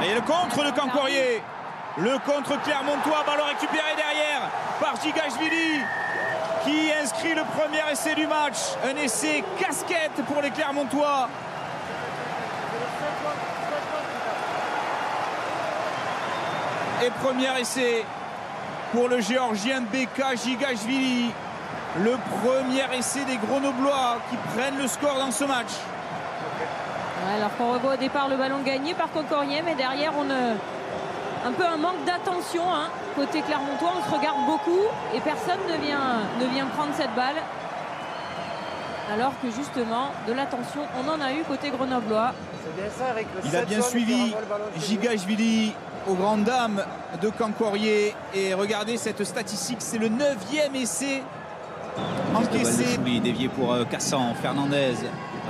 Et le contre de Cancorier. Le contre clermontois, ballon récupéré derrière par Gigashvili qui inscrit le premier essai du match. Un essai casquette pour les Clermontois. Et premier essai pour le Géorgien Beka Gigashvili. Le premier essai des Grenoblois qui prennent le score dans ce match. Ouais, alors qu'on revoit au départ le ballon gagné par Cancorier, mais derrière on un peu un manque d'attention hein. Côté clermontois, on se regarde beaucoup et personne ne vient prendre cette balle. Alors que justement, de l'attention, on en a eu côté grenoblois. Il a bien suivi Gigashvili aux grandes dames de Cancorier. Et regardez cette statistique, c'est le 9e essai encaissé. Dévié pour Cassan, Fernandez.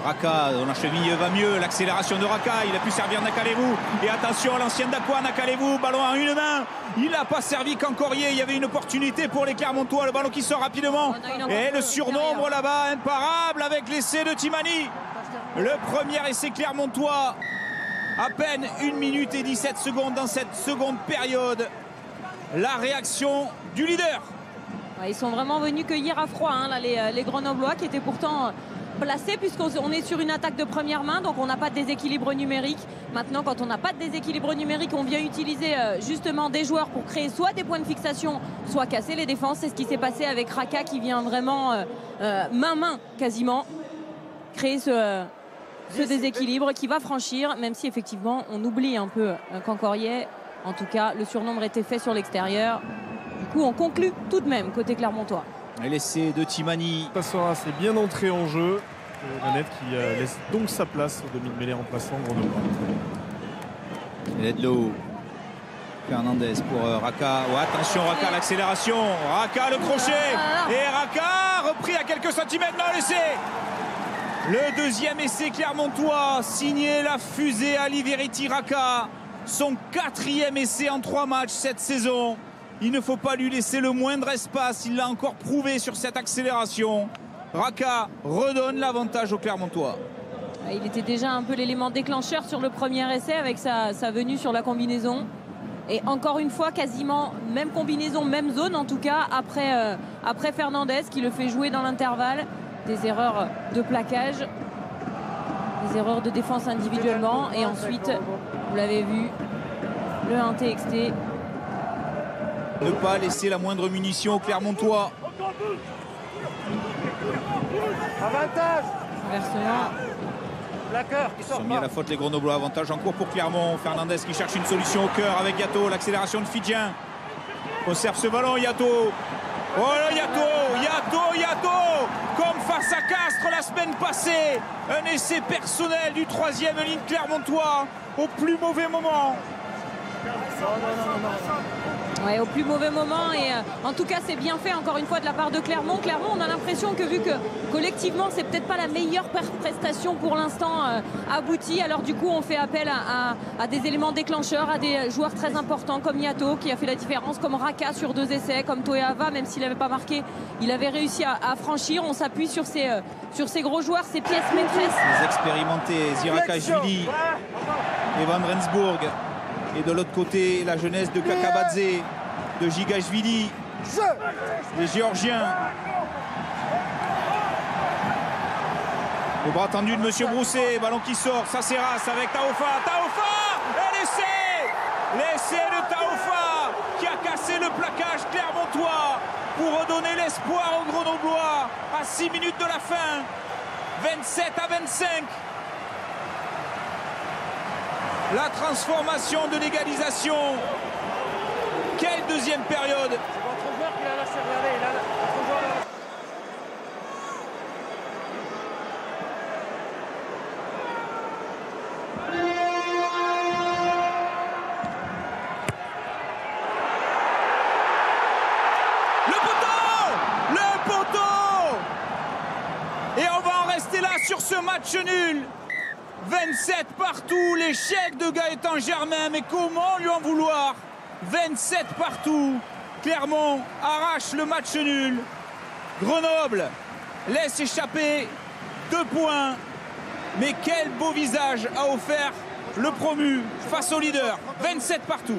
Raka, la cheville va mieux, l'accélération de Raka, il a pu servir Nakalevou. Et attention à l'ancienne d'Aqua, Nakalevou, ballon à une main. Il n'a pas servi Cancorier, il y avait une opportunité pour les Clermontois, le ballon qui sort rapidement. Et le surnombre là-bas, imparable avec l'essai de Timani. Le premier essai clermontois, à peine 1 minute et 17 secondes dans cette seconde période. La réaction du leader. Ouais, ils sont vraiment venus cueillir à froid, hein, là, les Grenoblois qui étaient pourtant placés puisqu'on est sur une attaque de première main, donc on n'a pas de déséquilibre numérique. Maintenant, quand on n'a pas de déséquilibre numérique, on vient utiliser justement des joueurs pour créer soit des points de fixation, soit casser les défenses. C'est ce qui s'est passé avec Raka qui vient vraiment main-main quasiment créer ce déséquilibre qui va franchir, même si effectivement on oublie un peu Cancorier. En tout cas, le surnombre était fait sur l'extérieur. Du coup, on conclut tout de même côté clermontois. Et l'essai de Timani. Passera, c'est bien entré en jeu. Nanette qui laisse donc sa place au demi-mêlée remplaçant Grenoble. Ledlow. Fernandez pour Raka. Oh, attention, Raka, l'accélération. Raka, le crochet. Et Raka, repris à quelques centimètres. Non, l'essai. Le deuxième essai clermontois, signé la fusée Ali Verity Raka. Son 4e essai en 3 matchs cette saison. Il ne faut pas lui laisser le moindre espace. Il l'a encore prouvé sur cette accélération. Raka redonne l'avantage aux Clermontois. Il était déjà un peu l'élément déclencheur sur le premier essai avec sa venue sur la combinaison. Et encore une fois, quasiment même combinaison, même zone en tout cas, après Fernandez qui le fait jouer dans l'intervalle. Des erreurs de plaquage, des erreurs de défense individuellement. Et ensuite, vous l'avez vu, le 1 TXT. Ne pas laisser la moindre munition aux Clermontois. Avantage. Inversement. Plaqueur qui sort. Ils sont mis à la faute les Grenoblois. Avantage en cours pour Clermont. Fernandez qui cherche une solution au cœur avec Yato. L'accélération de Fidjien. Conserve ce ballon, Yato. Oh là, Yato. Comme face à Castres la semaine passée. Un essai personnel du 3e ligne clermontois au plus mauvais moment. Ouais, au plus mauvais moment et en tout cas c'est bien fait encore une fois de la part de Clermont. Clermont, on a l'impression que vu que collectivement c'est peut-être pas la meilleure prestation pour l'instant aboutie, alors du coup on fait appel à des éléments déclencheurs, à des joueurs très importants comme Yato qui a fait la différence, comme Raka sur 2 essais, comme Toeava, même s'il n'avait pas marqué, il avait réussi à franchir. On s'appuie sur ces gros joueurs, ces pièces maîtresses. Les expérimentés, Zirakashvili et Van Rensburg. Et de l'autre côté, la jeunesse de Kakabadze, de Gigashvili, les Géorgiens. Le bras tendu de Monsieur Brousset, ballon qui sort, ça s'érasse avec Taofa. Et l'essai de Taofa qui a cassé le plaquage clermontois pour redonner l'espoir aux Grenoblois à 6 minutes de la fin. 27-25. La transformation de l'égalisation. Quelle deuxième période. Votre joueur qui l'a lâché, regardez, votre joueur là. Le poteau. Et on va en rester là sur ce match nul. 27 partout, l'échec de Gaëtan Germain, mais comment lui en vouloir? 27 partout, Clermont arrache le match nul. Grenoble laisse échapper 2 points, mais quel beau visage a offert le promu face au leader. 27 partout.